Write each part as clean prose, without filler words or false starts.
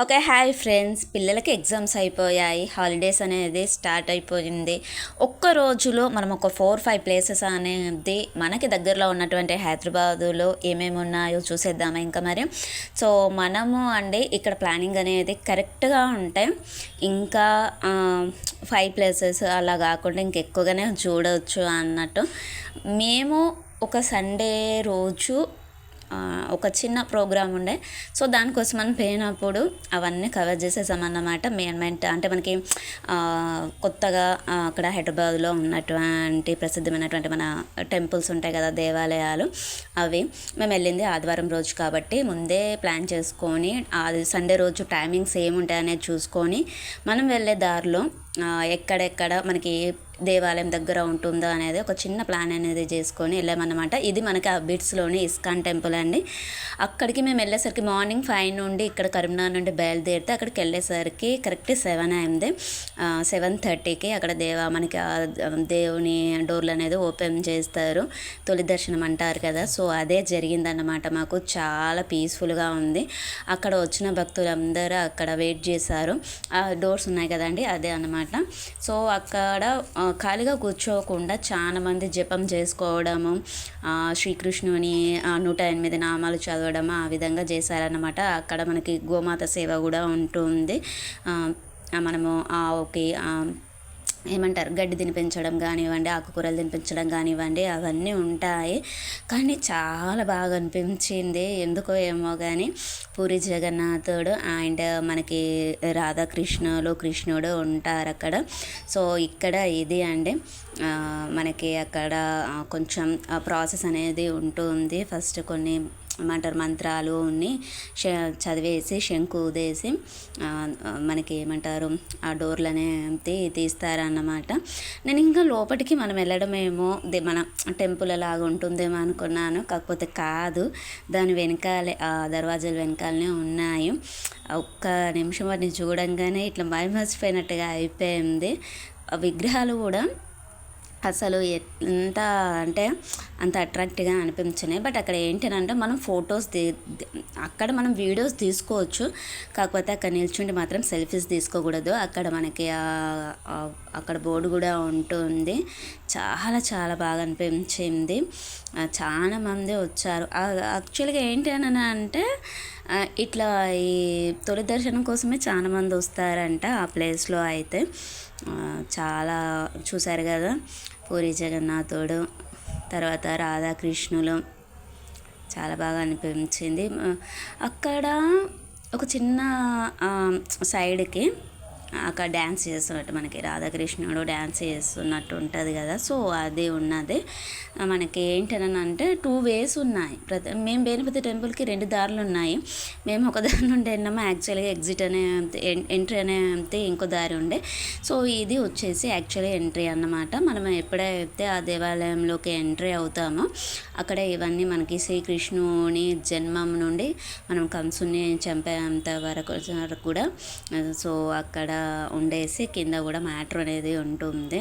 Okay. Hi friends. పిల్లలకి exams అయిపోయాయి. Holidays అనేది స్టార్ట్ అయిపోయింది. ఒక్క రోజులో మనం ఒక 4-5 ప్లేసెస్ అనేది మనకి దగ్గరలో ఉన్నటువంటి హైదరాబాదులో ఏమేమి ఉన్నాయో చూసేద్దామా ఇంకా మరి. సో మనము ఇక్కడ ప్లానింగ్ అనేది కరెక్ట్గా ఉంటాయి. ఇంకా 5 ప్లేసెస్ అలా కాకుండా ఇంకెక్కువగానే చూడవచ్చు అన్నట్టు. మేము ఒక సండే రోజు ఒక చిన్న ప్రోగ్రామ్ ఉండే. సో దానికోసం మనం పోయినప్పుడు అవన్నీ కవర్ చేసేసామన్నమాట. మెయిన్ అంటే మనకి కొత్తగా అక్కడ హైదరాబాద్లో ఉన్నటువంటి ప్రసిద్ధమైనటువంటి మన టెంపుల్స్ ఉంటాయి కదా, దేవాలయాలు. అవి మేము వెళ్ళింది ఆదివారం రోజు కాబట్టి ముందే ప్లాన్ చేసుకొని అది సండే రోజు టైమింగ్స్ ఏముంటాయనేది చూసుకొని మనం వెళ్ళే దారిలో ఎక్కడెక్కడ మనకి దేవాలయం దగ్గర ఉంటుందో అనేది ఒక చిన్న ప్లాన్ అనేది చేసుకొని వెళ్ళామన్నమాట. ఇది మనకి ఆ బిట్స్లోని ఇస్కాన్ టెంపుల్ అండి. అక్కడికి మేము వెళ్ళేసరికి మార్నింగ్ 5 నుండి ఇక్కడ కరీంనగర్ నుండి బయలుదేరితే అక్కడికి వెళ్ళేసరికి కరెక్ట్ 7 అయింది. 7:30కి అక్కడ మనకి దేవుని డోర్లు అనేది ఓపెన్ చేస్తారు. తొలి దర్శనం అంటారు కదా, సో అదే జరిగిందన్నమాట. మాకు చాలా పీస్ఫుల్గా ఉంది. అక్కడ వచ్చిన భక్తులందరూ అక్కడ వెయిట్ చేశారు. ఆ డోర్స్ ఉన్నాయి కదండి, అదే అన్నమాట. సో అక్కడ ఖాళీగా కూర్చోకుండా చాలామంది జపం చేసుకోవడము, శ్రీకృష్ణుని 108 నామాలు చదవడం ఆ విధంగా చేశారన్నమాట. అక్కడ మనకి గోమాత సేవ కూడా ఉంటుంది. మనము ఓకే ఏమంటారు, గడ్డి తినిపించడం కానివ్వండి, ఆకుకూరలు తినిపించడం కానివ్వండి, అవన్నీ ఉంటాయి. కానీ చాలా బాగా అనిపించింది ఎందుకో ఏమో కానీ. పూరి జగన్నాథుడు అండ్ మనకి కృష్ణుడు ఉంటారు అక్కడ. సో ఇక్కడ ఇది మనకి అక్కడ కొంచెం ప్రాసెస్ అనేది ఉంటుంది. ఫస్ట్ కొన్ని ఏమంటారు మంత్రాలు చదివేసి శంకు ఊదేసి మనకి ఏమంటారు ఆ డోర్లు అనేది తీస్తారన్నమాట. నేను ఇంకా లోపలికి మనం వెళ్ళడమేమో మన టెంపుల్ లాగా ఉంటుందేమో అనుకున్నాను, కాకపోతే కాదు. దాని వెనకాలే ఆ దర్వాజాలు వెనకాలనే ఉన్నాయి. ఒక్క నిమిషం వాటిని చూడంగానే ఇట్లా మైమర్చిపోయినట్టుగా అయిపోయింది. విగ్రహాలు కూడా అసలు ఎంత అంటే అంత అట్రాక్టివ్గా అనిపించినాయి. బట్ అక్కడ ఏంటంటే మనం అక్కడ మనం వీడియోస్ తీసుకోవచ్చు, కాకపోతే అక్కడ నిల్చుండి మాత్రం సెల్ఫీస్ తీసుకోకూడదు. అక్కడ మనకి అక్కడ బోర్డు కూడా ఉంటుంది. చాలా చాలా బాగా అనిపించింది. చాలామంది వచ్చారు. యాక్చువల్గా ఏంటి అంటే ఇట్లా ఈ తొలి దర్శనం కోసమే చాలామంది వస్తారంట ఆ ప్లేస్లో అయితే. చాలా చూశారు కదా, పూరి జగన్నాథుడు, తర్వాత రాధాకృష్ణులు, చాలా బాగా అనిపించింది. అక్కడ ఒక చిన్న సైడ్కి అక్కడ డ్యాన్స్ చేస్తున్నట్టు మనకి రాధాకృష్ణుడు డ్యాన్స్ చేస్తున్నట్టు ఉంటుంది కదా, సో అది ఉన్నది. మనకి ఏంటనంటే 2 ways ఉన్నాయి. మేము బేనిపతి టెంపుల్కి 2 దారులు ఉన్నాయి. మేము ఒక దారి నుండి వెళ్ళాము. యాక్చువల్గా ఎగ్జిట్ అనే ఎంట్రీ అనే ఇంకో దారి ఉండే. సో ఇది వచ్చేసి యాక్చువల్లీ ఎంట్రీ అన్నమాట. మనం ఎప్పుడైతే ఆ దేవాలయంలోకి ఎంట్రీ అవుతామో అక్కడ ఇవన్నీ మనకి శ్రీకృష్ణుని జన్మం నుండి మనం కంసుని చంపేంత వరకు కూడా సో అక్కడ ఉండేసి కింద కూడా మ్యాటర్ అనేది ఉంటుంది.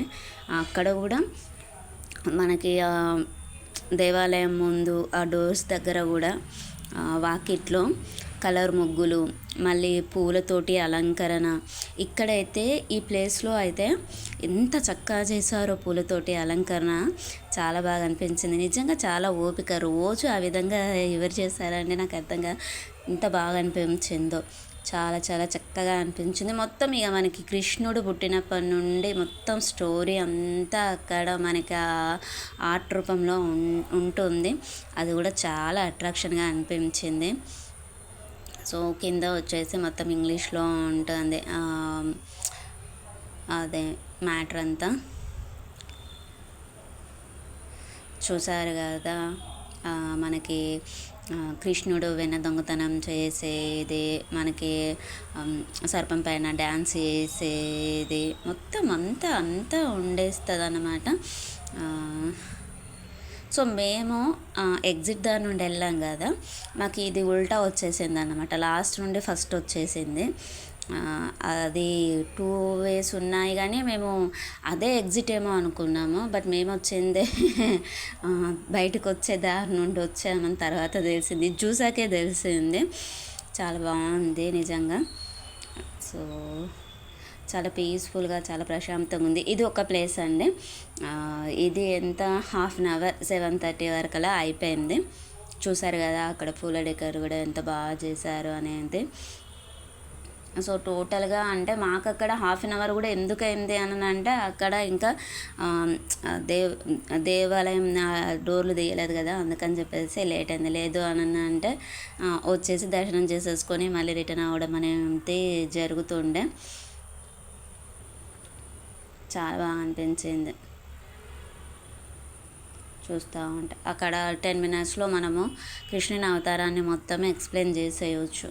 అక్కడ కూడా మనకి దేవాలయం ముందు ఆ డోర్స్ దగ్గర కూడా వాకిట్లో కలర్ ముగ్గులు, మళ్ళీ పూలతోటి అలంకరణ. ఇక్కడైతే ఈ ప్లేస్లో అయితే ఎంత చక్కగా చేశారో పూలతోటి అలంకరణ, చాలా బాగా అనిపించింది. నిజంగా చాలా ఓపిక. రోజు ఆ విధంగా ఎవరు చేశారంటే నాకు అర్థంగా ఎంత బాగా అనిపించిందో. చాలా చాలా చక్కగా అనిపించింది. మొత్తం ఇక మనకి కృష్ణుడు పుట్టినప్పటి నుండి మొత్తం స్టోరీ అంతా అక్కడ మనకి ఆర్ట్ రూపంలో ఉంటుంది. అది కూడా చాలా అట్రాక్షన్గా అనిపించింది. సో కింద వచ్చేసి మొత్తం ఇంగ్లీష్లో ఉంటుంది అదే మ్యాటర్ అంతా. చూసారు కదా, మనకి కృష్ణుడు వెన్న దొంగతనం చేసేది, మనకి సర్పం పైన డ్యాన్స్ చేసేది, మొత్తం అంతా ఉండేస్తుంది అన్నమాట. సో మేము ఎగ్జిట్ దారి నుండి వెళ్ళాం కదా, మాకు ఇది ఉల్టా వచ్చేసింది అన్నమాట. లాస్ట్ నుండి ఫస్ట్ వచ్చేసింది. అది 2 ways ఉన్నాయి కానీ మేము అదే ఎగ్జిట్ ఏమో అనుకున్నాము. బట్ మేము వచ్చిందే బయటకు వచ్చే దారి నుండి వచ్చామని తర్వాత తెలిసింది, చూసాకే తెలిసింది. చాలా బాగుంది నిజంగా. సో చాలా పీస్ఫుల్గా చాలా ప్రశాంతంగా ఉంది. ఇది ఒక ప్లేస్ అండి. ఇది ఎంత హాఫ్ అన్ అవర్ 7:30 వరకలా అయిపోయింది. చూసారు కదా అక్కడ పూల డెకర్ కూడా ఎంత బాగా చేశారు అనేది. సో టోటల్గా అంటే మాకు అక్కడ హాఫ్ అన్ అవర్ కూడా ఎందుకు అయింది అని అంటే అక్కడ ఇంకా దేవాలయం డోర్లు తీయలేదు కదా, అందుకని చెప్పేసి లేట్ అయింది. లేదు అని అంటే వచ్చేసి దర్శనం చేసేసుకొని మళ్ళీ రిటర్న్ అవ్వడం అనేది జరుగుతుండే. చాలా బాగా అనిపించింది చూస్తూ ఉంటే. అక్కడ 10 minutesలో మనము కృష్ణుని అవతారాన్ని మొత్తం ఎక్స్ప్లెయిన్ చేసేయచ్చు.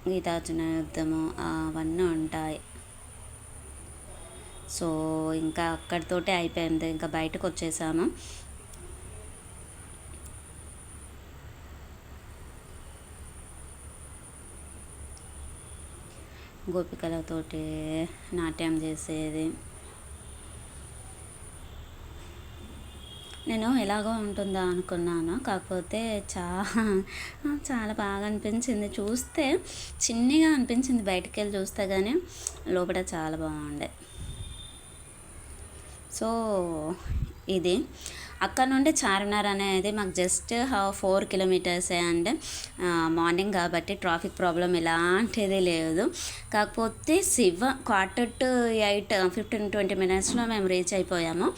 గీతార్జున యుద్ధము అవన్నీ ఉంటాయి. సో ఇంకా అక్కడితోటే అయిపోయింది, ఇంకా బయటకు వచ్చేసాము. గోపికలతోటి నాట్యం చేసేది. నేను ఎలాగో ఉంటుందా అనుకున్నాను, కాకపోతే చాలా బాగా అనిపించింది. చూస్తే చిన్నగా అనిపించింది బయటికి వెళ్ళి చూస్తే, కానీ లోపల చాలా బాగుండే. సో ఇది అక్కడ నుండి చార్మినార్ అనేది మాకు జస్ట్ 4 kilometers అంటే మార్నింగ్ కాబట్టి ట్రాఫిక్ ప్రాబ్లం ఎలాంటిది లేదు. కాకపోతే 7:45 15-20 minutesలో మేము రీచ్ అయిపోయాము.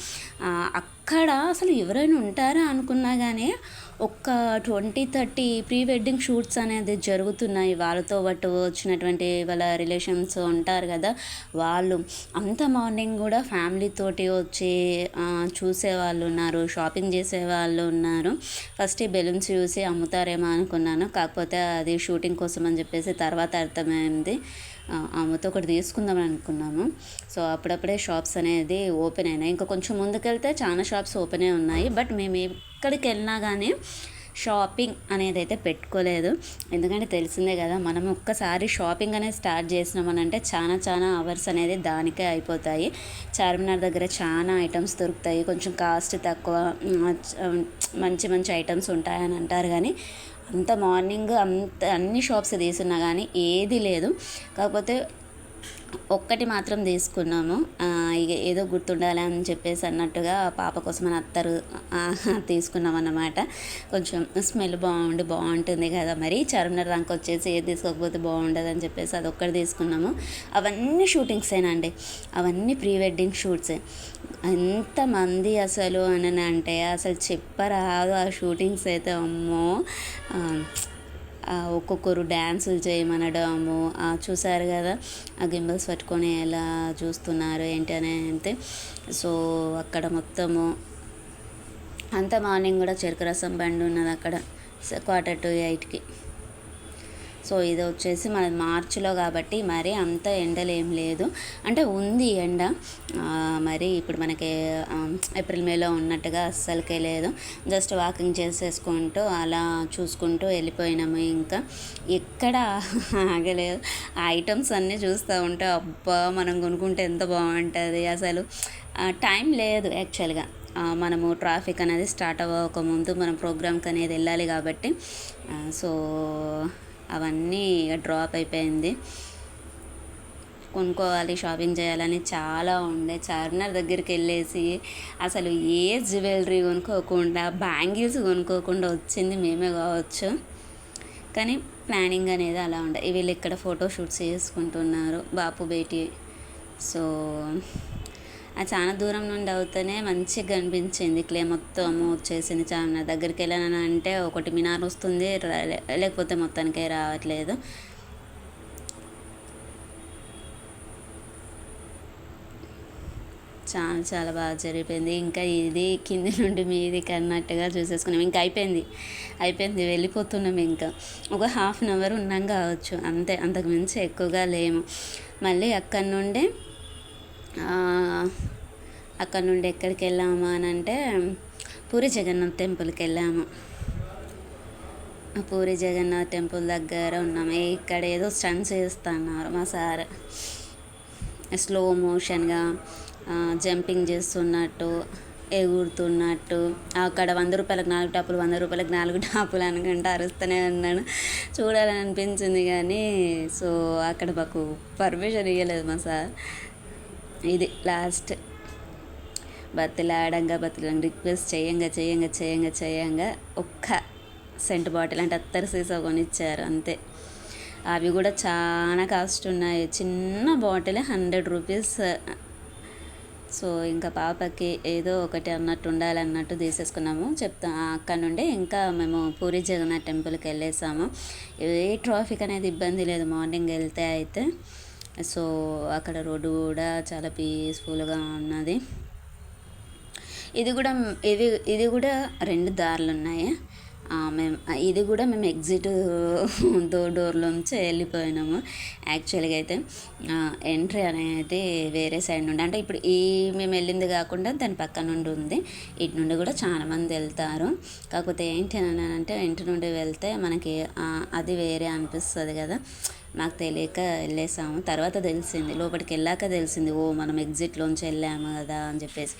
అక్కడ అసలు ఎవరైనా ఉంటారా అనుకున్నా కానీ ఒక 20-30 ప్రీ వెడ్డింగ్ షూట్స్ అనేది జరుగుతున్నాయి. వాళ్ళతో పాటు వచ్చినటువంటి వాళ్ళ రిలేషన్స్ ఉంటారు కదా, వాళ్ళు అంత మార్నింగ్ కూడా ఫ్యామిలీతోటి వచ్చి చూసేవాళ్ళు ఉన్నారు, షాపింగ్ చేసేవాళ్ళు ఉన్నారు. ఫస్ట్ ఈ బెలూన్స్ చూసి అమ్ముతారేమో అనుకున్నాను, కాకపోతే అది షూటింగ్ కోసం అని చెప్పేసి తర్వాత అర్థమైంది. అమ్మతో ఒకటి తీసుకుందామని అనుకున్నాము. సో అప్పుడప్పుడే షాప్స్ అనేది ఓపెన్ అయినాయి. ఇంకా కొంచెం ముందుకెళ్తే చాలా షాప్స్ ఓపెనే ఉన్నాయి. బట్ మేము ఎక్కడికి వెళ్ళినా కానీ షాపింగ్ అనేది అయితే పెట్టుకోలేదు. ఎందుకంటే తెలిసిందే కదా, మనం ఒక్కసారి షాపింగ్ అనేది స్టార్ట్ చేసినామనంటే చాలా అవర్స్ అనేది దానికే అయిపోతాయి. చార్మినార్ దగ్గర చాలా ఐటమ్స్ దొరుకుతాయి, కొంచెం కాస్ట్ తక్కువ, మంచి ఐటమ్స్ ఉంటాయని అంటారు. కానీ అంత మార్నింగ్ అన్ని షాప్స్ తీసున్నా కానీ ఏది లేదు. కాకపోతే ఒక్కటి మాత్రం తీసుకున్నాము, ఇక ఏదో గుర్తుండాలి అని చెప్పేసి అన్నట్టుగా పాప కోసం అని అత్తరు తీసుకున్నాం అన్నమాట. కొంచెం స్మెల్ బాగుంటుంది కదా, మరి చార్మినార్ దానికి వచ్చేసి ఏది తీసుకోకపోతే బాగుండదు అని చెప్పేసి అదొక్కటి తీసుకున్నాము. అవన్నీ షూటింగ్సేనండి, అవన్నీ ప్రీ వెడ్డింగ్ షూట్సే. ఎంతమంది అసలు అని అంటే అసలు చెప్పరాదు ఆ షూటింగ్స్ అయితే. అమ్మో, ఒక్కొక్కరు డ్యాన్సులు చేయమనడము, చూసారు కదా ఆ గింబల్స్ పట్టుకొని ఎలా చూస్తున్నారు ఏంటి అని అంతే. సో అక్కడ మొత్తము అంత మార్నింగ్ కూడా చెరుకు రసం బండి ఉన్నది అక్కడ 7:45. సో ఇది వచ్చేసి మనది మార్చిలో కాబట్టి మరి అంత ఎండలు ఏం లేదు, అంటే ఉంది ఎండ, మరి ఇప్పుడు మనకి ఏప్రిల్ మేలో ఉన్నట్టుగా అస్సలకే లేదు. జస్ట్ వాకింగ్ చేసేసుకుంటూ అలా చూసుకుంటూ వెళ్ళిపోయినాము. ఇంకా ఎక్కడ ఆగలేదు. ఆ ఐటమ్స్ అన్నీ చూస్తూ ఉంటే అబ్బా మనం కొనుక్కుంటే ఎంత బాగుంటుంది. అసలు టైం లేదు యాక్చువల్గా, మనము ట్రాఫిక్ అనేది స్టార్ట్ అవ్వకముందు మనం ప్రోగ్రామ్కి అనేది వెళ్ళాలి కాబట్టి. సో అవన్నీ డ్రాప్ అయిపోయింది. కొనుక్కోవాలి, షాపింగ్ చేయాలని చాలా ఉండే. చార్మినార్ దగ్గరికి వెళ్ళేసి అసలు ఏ జ్యువెలరీ కొనుక్కోకుండా, బ్యాంగిల్స్ కొనుక్కోకుండా వచ్చింది మేమే కావచ్చు. కానీ ప్లానింగ్ అనేది అలా ఉండే. వీళ్ళు ఇక్కడ ఫోటోషూట్స్ చేసుకుంటున్నారు, బాపు బేటీ. సో చాలా దూరం నుండి అవుతూనే మంచిగా కనిపించింది. క్లే మొత్తము వచ్చేసింది. చార్మినార్ దగ్గరికి వెళ్ళాను అంటే ఒకటి మినార్ వస్తుంది, లేకపోతే మొత్తానికే రావట్లేదు. చాలా బాగా జరిగిపోయింది. ఇంకా ఇది కింది నుండి మీదికి అన్నట్టుగా చూసేసుకున్నాం. ఇంకా అయిపోయింది వెళ్ళిపోతున్నాం. ఇంకా ఒక హాఫ్ అన్ అవర్ ఉన్నాం కావచ్చు అంతే, అంతకుమించి ఎక్కువగా లేము. మళ్ళీ అక్కడి నుండి ఎక్కడికి వెళ్ళాము అని అంటే పూరి జగన్నాథ్ టెంపుల్కి వెళ్ళాము. పూరి జగన్నాథ్ టెంపుల్ దగ్గర ఉన్నాము. ఇక్కడ ఏదో స్టంట్స్ చేస్తున్నారు మా సార్, స్లో మోషన్గా జంపింగ్ చేస్తున్నట్టు, ఎగురుతున్నట్టు. అక్కడ 100 రూపాయలకు 4 టాపులు, 100 రూపాయలకు 4 టాపులు అనుకుంటూ అరుస్తూనే ఉన్నాను. చూడాలని అనిపించింది కానీ సో అక్కడ మాకు పర్మిషన్ ఇవ్వలేదు మా సార్. ఇది లాస్ట్ బతిలాడంగా రిక్వెస్ట్ చేయంగా ఒక్క సెంట్ బాటిల్ అంటే అత్తరు సీసా కొనిచ్చారు అంతే. అవి కూడా చాలా కాస్ట్ ఉన్నాయి, చిన్న బాటిల్ 100 రూపీస్. సో ఇంకా పాపకి ఏదో ఒకటి అన్నట్టు ఉండాలన్నట్టు తీసేసుకున్నాము. అక్కడ నుండి ఇంకా మేము పూరి జగన్నాథ్ టెంపుల్కి వెళ్ళేసాము. ఏ ట్రాఫిక్ అనేది ఇబ్బంది లేదు మార్నింగ్ వెళ్తే అయితే. సో అక్కడ రోడ్డు కూడా చాలా పీస్ఫుల్గా ఉన్నది. ఇది కూడా 2 దారులు ఉన్నాయి. మేము ఎగ్జిట్ డోర్లోంచి వెళ్ళిపోయినాము. యాక్చువల్గా అయితే ఎంట్రీ అనేది వేరే సైడ్ నుండి, అంటే ఇప్పుడు మేము వెళ్ళింది కాకుండా దాని పక్క నుండి ఉంది. ఇటు నుండి కూడా చాలామంది వెళ్తారు. కాకపోతే ఏంటి అని అంటే ఇంటి నుండి వెళ్తే మనకి అది వేరే అనిపిస్తుంది కదా. నాకు తెలియక వెళ్ళేసాము. తర్వాత తెలిసింది, లోపలికి వెళ్ళాక తెలిసింది, ఓ మనం ఎగ్జిట్లోంచి వెళ్ళాము కదా అని చెప్పేసి.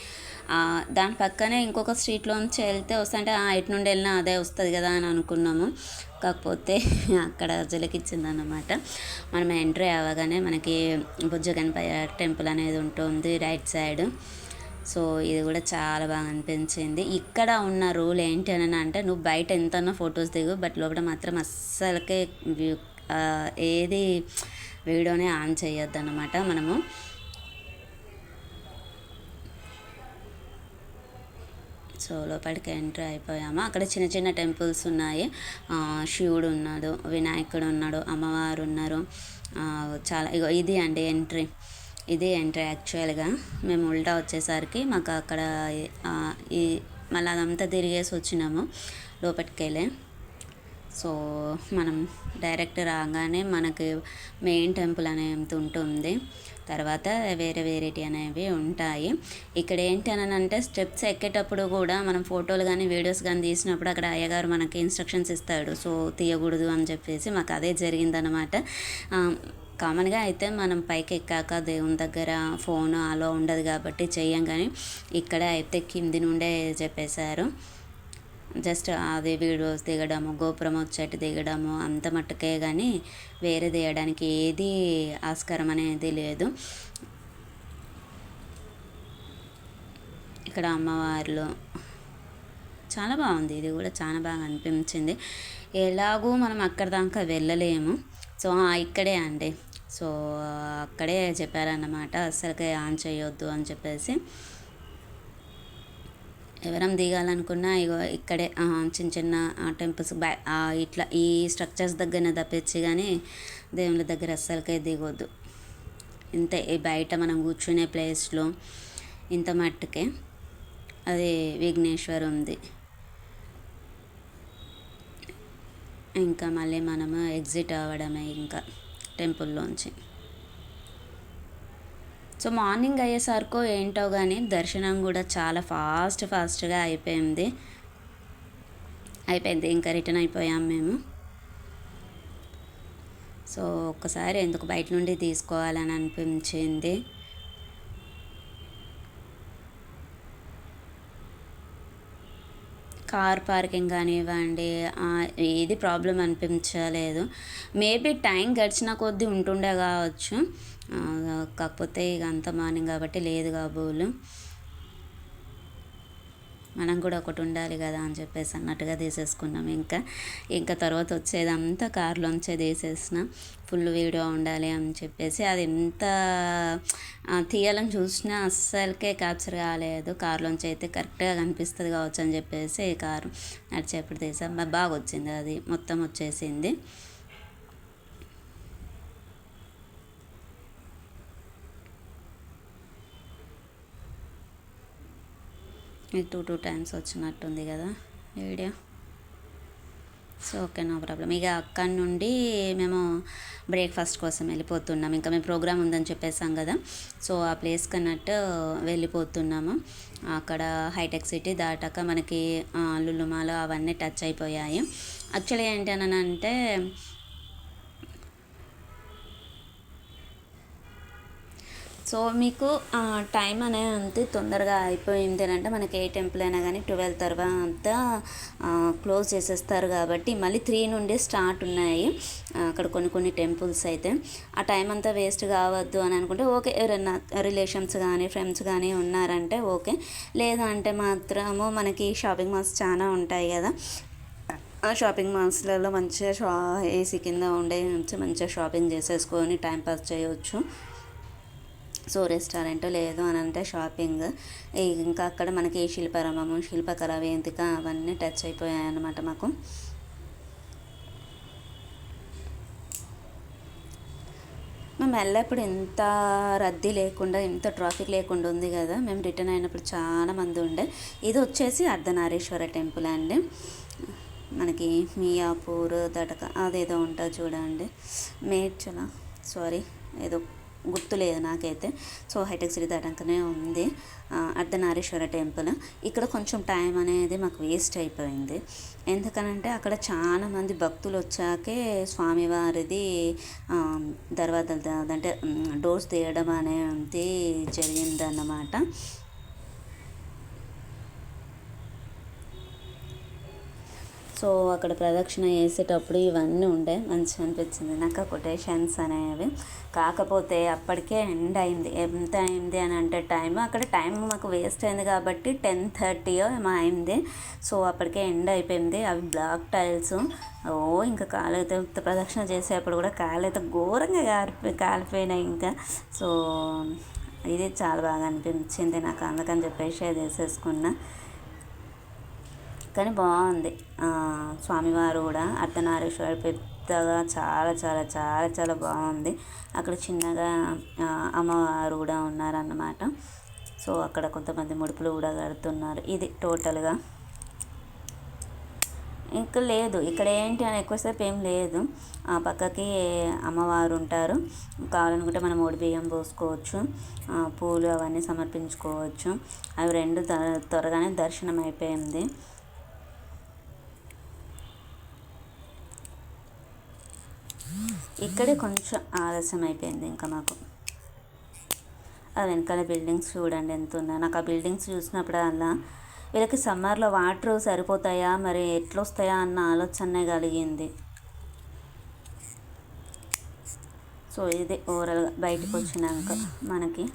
దాని పక్కనే ఇంకొక స్ట్రీట్లోంచి వెళ్తే వస్తుంటే ఎటు నుండి వెళ్ళినా అదే వస్తుంది కదా అని అనుకున్నాము. కాకపోతే అక్కడ జలకిచ్చిందన్నమాట. మనం ఎంట్రీ అవ్వగానే మనకి బుజ్జగణపయ్య టెంపుల్ అనేది ఉంటుంది రైట్ సైడ్. సో ఇది కూడా చాలా బాగా అనిపించింది. ఇక్కడ ఉన్న రూల్ ఏంటి అని అంటే, నువ్వు బయట ఎంతన్నా ఫొటోస్ దిగు, బట్ లోపల మాత్రం అస్సలకే ఏది వీడియోనే ఆన్ చేయొద్దు అన్నమాట. మనము సో లోపలికి ఎంటర్ అయిపోయాము. అక్కడ చిన్న చిన్న టెంపుల్స్ ఉన్నాయి. శివుడు ఉన్నాడు, వినాయకుడు ఉన్నాడు, అమ్మవారు ఉన్నారు. చాలా ఇది ఎంట్రీ యాక్చువల్గా. మేము ఉల్టా వచ్చేసరికి మాకు అక్కడ మళ్ళీ అదంతా తిరిగేసి వచ్చినాము లోపలికి వెళ్ళి. సో మనం డైరెక్ట్ రాగానే మనకి మెయిన్ టెంపుల్ అనేది ఉంటుంది. తర్వాత వేరేటి అనేవి ఉంటాయి. ఇక్కడ ఏంటి అని అంటే, స్టెప్స్ ఎక్కేటప్పుడు కూడా మనం ఫోటోలు కానీ వీడియోస్ కానీ తీసినప్పుడు అక్కడ అయ్యగారు మనకి ఇన్స్ట్రక్షన్స్ ఇస్తాడు, సో తీయకూడదు అని చెప్పేసి. మాకు అదే జరిగిందనమాట. కామన్గా అయితే మనం పైకి ఎక్కాక దేవుని దగ్గర ఫోన్ అలో ఉండదు కాబట్టి చెయ్యం, కానీ ఇక్కడ అయితే కింది నుండే చెప్పేశారు. జస్ట్ అది వీడియోస్ దిగడము, గోపురం వచ్చేటి దిగడము అంత మట్టుకే, కానీ వేరే దిగడానికి ఏది ఆస్కారం అనేది లేదు. ఇక్కడ అమ్మవార్లు చాలా బాగుంది. ఇది కూడా చాలా బాగా అనిపించింది. ఎలాగూ మనం అక్కడ దాకా వెళ్ళలేము. సో ఇక్కడే అండి. సో అక్కడే చెప్పారన్నమాట, అస్సలకే ఆన్ చేయొద్దు అని చెప్పేసి. ఎవరం దిగాలనుకున్నా ఇక్కడే చిన్న చిన్న టెంపుల్స్ ఇట్లా ఈ స్ట్రక్చర్స్ దగ్గరనే తప్పించి, కానీ దేవుళ్ళ దగ్గర అస్సలకే దిగొద్దు. ఇంతే బయట మనం కూర్చునే ప్లేస్లో ఇంత మట్టుకే. అది విఘ్నేశ్వర్ ఉంది. ఇంకా మళ్ళీ మనము ఎగ్జిట్ అవ్వడమే ఇంకా టెంపుల్లోంచి. సో మార్నింగ్ అయ్యేసరికో ఏంటో కానీ దర్శనం కూడా చాలా ఫాస్ట్గా అయిపోయింది. ఇంకా రిటర్న్ అయిపోయాం మేము. సో ఒక్కసారి ఎందుకు బయట నుండి తీసుకోవాలని అనిపించింది. కార్ పార్కింగ్ కానివ్వండి ఏది ప్రాబ్లం అనిపించలేదు. మేబీ టైం గడిచిన కొద్దీ ఉంటుండే కావచ్చు, కాకపోతే ఇక అంత మార్నింగ్ కాబట్టి లేదు కాబోలు. మనం కూడా ఒకటి ఉండాలి కదా అని చెప్పేసి అన్నట్టుగా తీసేసుకున్నాం. ఇంకా తర్వాత వచ్చేదంతా కార్లోంచే తీసేసిన. ఫుల్ వీడియో ఉండాలి అని చెప్పేసి అది ఎంత తీయాలని చూసినా అస్సలకే క్యాప్చర్ కాలేదు. కార్లోంచి అయితే కరెక్ట్గా కనిపిస్తుంది కావచ్చు అని చెప్పేసి కారు నడిచేప్పుడు తీసాం. బాగా వచ్చింది, అది మొత్తం వచ్చేసింది. మీకు 2 టైమ్స్ వచ్చినట్టుంది కదా video. So okay, no problem. ఇక అక్కడి నుండి మేము బ్రేక్ఫాస్ట్ కోసం వెళ్ళిపోతున్నాము. ఇంకా మేము ప్రోగ్రామ్ ఉందని చెప్పేసాం కదా, సో ఆ ప్లేస్ కన్నట్టు వెళ్ళిపోతున్నాము. అక్కడ హైటెక్ సిటీ దాటాక మనకి లులుమాల అవన్నీ టచ్ అయిపోయాయి. యాక్చువల్లీ ఏంటి అని అంటే, సో మీకు టైం అనేది అంతే తొందరగా అయిపోయింది అంటే మనకి ఏ టెంపుల్ అయినా కానీ 12 తర్వాత క్లోజ్ చేసేస్తారు కాబట్టి మళ్ళీ 3 నుండి స్టార్ట్ ఉన్నాయి అక్కడ కొన్ని టెంపుల్స్ అయితే. ఆ టైం అంతా వేస్ట్ కావద్దు అని అనుకుంటే ఓకే, ఎవరైనా రిలేషన్స్ కానీ ఫ్రెండ్స్ కానీ ఉన్నారంటే ఓకే, లేదంటే మాత్రము మనకి షాపింగ్ మాల్స్ చాలా ఉంటాయి కదా, ఆ షాపింగ్ మాల్స్లలో మంచిగా ఏసీ కింద ఉండే మంచిగా షాపింగ్ చేసేసుకొని టైంపాస్ చేయవచ్చు. సో రెస్టారెంట్ లేదు అని అంటే షాపింగ్, ఇంకా అక్కడ మనకి శిల్పారామము, శిల్పకళ వేదిక అవన్నీ టచ్ అయిపోయాయి అన్నమాట మాకు. మేము వెళ్ళేప్పుడు ఎంత రద్దీ లేకుండా, ఎంత ట్రాఫిక్ లేకుండా ఉంది కదా. మేము రిటర్న్ అయినప్పుడు చాలా మంది ఉండే. ఇది వచ్చేసి అర్ధనారీశ్వర టెంపుల్ అండి. మనకి మియాపూర్ తటక అదేదో ఉంటుంది చూడండి, మేడ్చల, సారీ ఏదో గుర్తులేదు నాకైతే. సో హైటెక్ సిటీ దాటంకనే ఉంది అర్ధనారీశ్వర టెంపుల్. ఇక్కడ కొంచెం టైం అనేది మాకు వేస్ట్ అయిపోయింది. ఎందుకనంటే అక్కడ చాలా మంది భక్తులు వచ్చాకే స్వామివారిది దర్వాజాలు అంటే డోర్స్ తీయడం అనేది జరిగిందన్నమాట. సో అక్కడ ప్రదక్షిణ చేసేటప్పుడు ఇవన్నీ ఉండే, మంచిగా అనిపించింది నాకు కొటేషన్స్ అనేవి. కాకపోతే అప్పటికే ఎండ్ అయింది. ఎంత అయింది అని అంటే టైం, అక్కడ టైం మాకు వేస్ట్ అయింది కాబట్టి 10:30 ఏమో అయింది. సో అప్పటికే ఎండ్ అయిపోయింది. అవి బ్లాక్ టైల్స్, ఇంకా కాలైతే ప్రదక్షిణ చేసేటప్పుడు కూడా కాలైతే ఘోరంగా కాలిపోయినాయి ఇంకా. సో ఇది చాలా బాగా అనిపించింది నాకు, అందుకని చెప్పేసి అది వేసేసుకున్నా. కానీ బాగుంది స్వామివారు కూడా అర్ధనారీశ్వరుడు పెద్దగా చాలా చాలా చాలా చాలా బాగుంది. అక్కడ చిన్నగా అమ్మవారు కూడా ఉన్నారన్నమాట. సో అక్కడ కొంతమంది ముడుపులు కూడా కడుతున్నారు. ఇది టోటల్గా ఇంకా లేదు ఇక్కడ ఏంటి అని ఎక్కువసేపు ఏం లేదు. ఆ పక్కకి అమ్మవారు ఉంటారు. కావాలనుకుంటే మనం ఓడి బియ్యం పోసుకోవచ్చు, పూలు అవన్నీ సమర్పించుకోవచ్చు. అవి రెండు త్వరగానే దర్శనం అయిపోయింది. ఇక్కడే కొంచెం ఆలస్యం అయిపోయింది ఇంకా మాకు. ఆ వెనకాల బిల్డింగ్స్ చూడండి ఎంత ఉందో. నాకు ఆ బిల్డింగ్స్ చూసినప్పుడల్లా వీళ్ళకి సమ్మర్లో వాటర్ సరిపోతాయా మరి ఎట్లా వస్తాయా అన్న ఆలోచనే కలిగింది. సో ఇది ఓవరాల్గా బయటకు వచ్చినాక మనకి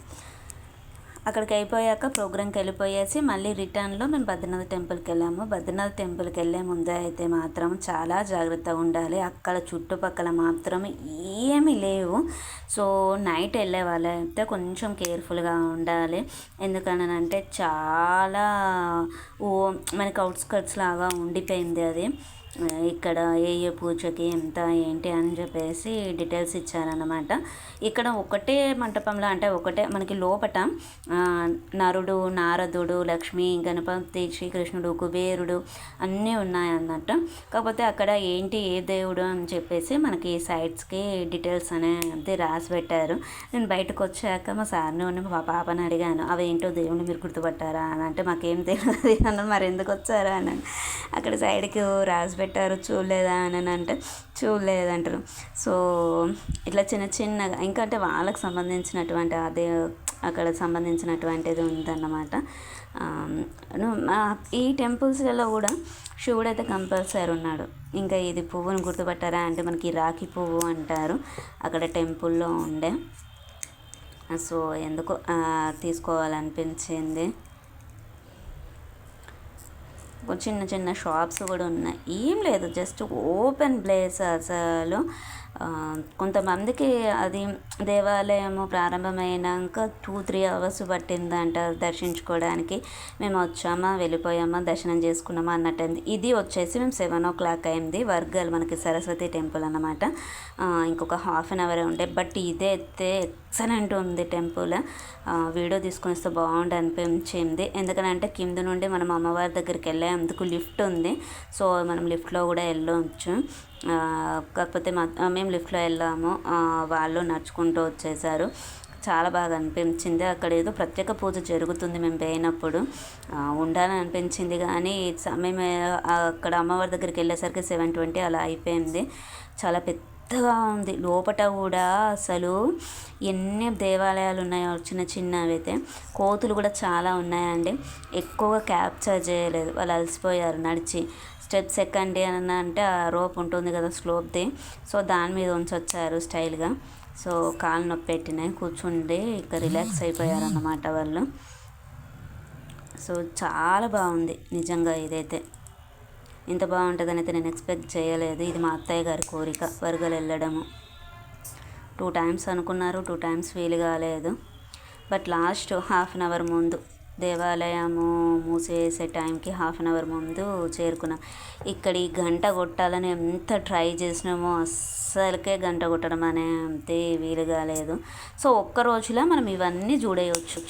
అక్కడికి అయిపోయాక ప్రోగ్రామ్కి వెళ్ళిపోయేసి మళ్ళీ రిటర్న్లో మేము బద్రీనాథ్ టెంపుల్కి వెళ్ళాము. బద్రీనాథ్ టెంపుల్కి వెళ్ళే ముందే అయితే మాత్రం చాలా జాగ్రత్తగా ఉండాలి. అక్కడ చుట్టుపక్కల మాత్రం ఏమీ లేవు. సో నైట్ వెళ్ళే వాళ్ళైతే కొంచెం కేర్ఫుల్గా ఉండాలి. ఎందుకనంటే చాలా మనకి అవుట్స్కట్స్ లాగా ఉండిపోయింది అది. ఇక్కడ ఏ పూజకి ఎంత ఏంటి అని చెప్పేసి డీటెయిల్స్ ఇచ్చారన్నమాట. ఇక్కడ ఒకటే మంటపంలో అంటే ఒకటే మనకి లోపట నరుడు, నారదుడు, లక్ష్మి, గణపతి, శ్రీకృష్ణుడు, కుబేరుడు అన్నీ ఉన్నాయన్నట్టు. కాకపోతే అక్కడ ఏంటి ఏ దేవుడు అని చెప్పేసి మనకి సైడ్స్కి డీటెయిల్స్ అనేది రాసి పెట్టారు. నేను బయటకు వచ్చాక మా సార్ని మా పాపని అడిగాను, అవి ఏంటో దేవుని మీరు గుర్తుపట్టారా అని. అంటే మాకేం తెలియదు అన్న, మరి ఎందుకు వచ్చారా అని. అక్కడ సైడ్కి రాసి పెట్టారు, చూడలేదా అని అంటే చూడలేదంటారు. సో ఇట్లా చిన్నగా ఇంకా అంటే వాళ్ళకి సంబంధించినటువంటి అదే అక్కడ సంబంధించినటువంటిది ఉందన్నమాట. ఈ టెంపుల్స్లలో కూడా శివుడు అయితే కంపల్సరీ ఉన్నాడు. ఇంకా ఇది పువ్వును గుర్తుపట్టారా అంటే మనకి రాఖీ పువ్వు అంటారు అక్కడ టెంపుల్లో ఉండే. సో ఎందుకో తీసుకోవాలనిపించింది. చిన్న షాప్స్ కూడా ఉన్నాయి. ఏం లేదు, జస్ట్ ఓపెన్ ప్లేస్ అసలు. కొంతమందికి అది దేవాలయము ప్రారంభమైనాక 2-3 అవర్స్ పట్టిందంట దర్శించుకోవడానికి. మేము వచ్చామా వెళ్ళిపోయామా దర్శనం చేసుకున్నామా అన్నట్టు. ఇది వచ్చేసి మేము 7 o'clock అయింది. వర్గల్ మనకి సరస్వతి టెంపుల్ అన్నమాట. ఇంకొక హాఫ్ అన్ అవర్ ఉండే. బట్ ఇదైతే ఎక్సలెంట్ ఉంది టెంపుల్. వీడియో తీసుకుని వస్తే బాగుండు అనిపించింది. ఎందుకంటే కింద నుండి మనం అమ్మవారి దగ్గరికి వెళ్ళేందుకు లిఫ్ట్ ఉంది. సో మనం లిఫ్ట్లో కూడా వెళ్ళవచ్చు. కాకపోతే మేము లిఫ్ట్లో వెళ్ళాము, వాళ్ళు నడుచుకుంటూ వచ్చేసారు. చాలా బాగా అనిపించింది. అక్కడ ఏదో ప్రత్యేక పూజ జరుగుతుంది. మేము పోయినప్పుడు ఉండాలని అనిపించింది కానీ మేము అక్కడ అమ్మవారి దగ్గరికి వెళ్ళేసరికి 7:20 అలా అయిపోయింది. చాలా పెద్ద పెద్దగా ఉంది. లోపట కూడా అసలు ఎన్ని దేవాలయాలు ఉన్నాయో చిన్న చిన్నవి అయితే, కోతులు కూడా చాలా ఉన్నాయండి. ఎక్కువగా క్యాప్చర్ చేయలేదు, వాళ్ళు అలసిపోయారు నడిచి. స్టెప్స్ ఎక్కండి అని అంటే ఆ రోప్ ఉంటుంది కదా స్లోప్ది, సో దాని మీద ఉంచొచ్చారు స్టైల్గా. సో కాలు నొప్పి పెట్టినాయి, కూర్చుండి ఇక రిలాక్స్ అయిపోయారు అన్నమాట వాళ్ళు. సో చాలా బాగుంది నిజంగా. ఇదైతే ఇంత బాగుంటుందని అయితే నేను ఎక్స్పెక్ట్ చేయలేదు. ఇది మా అత్తయ్య గారి కోరిక, వరగలు వెళ్ళడము. 2 టైమ్స్ అనుకున్నారు, 2 టైమ్స్ వీలు కాలేదు. But last half an hour ముందు, దేవాలయము మూసేసే టైంకి హాఫ్ అన్ అవర్ ముందు చేరుకున్నాం. ఇక్కడ ఈ గంట కొట్టాలని ఎంత ట్రై చేసినామో అస్సలకే గంట కొట్టడం అంతే వీలు కాలేదు. సో ఒక్క రోజులో మనం ఇవన్నీ చూడేయచ్చు.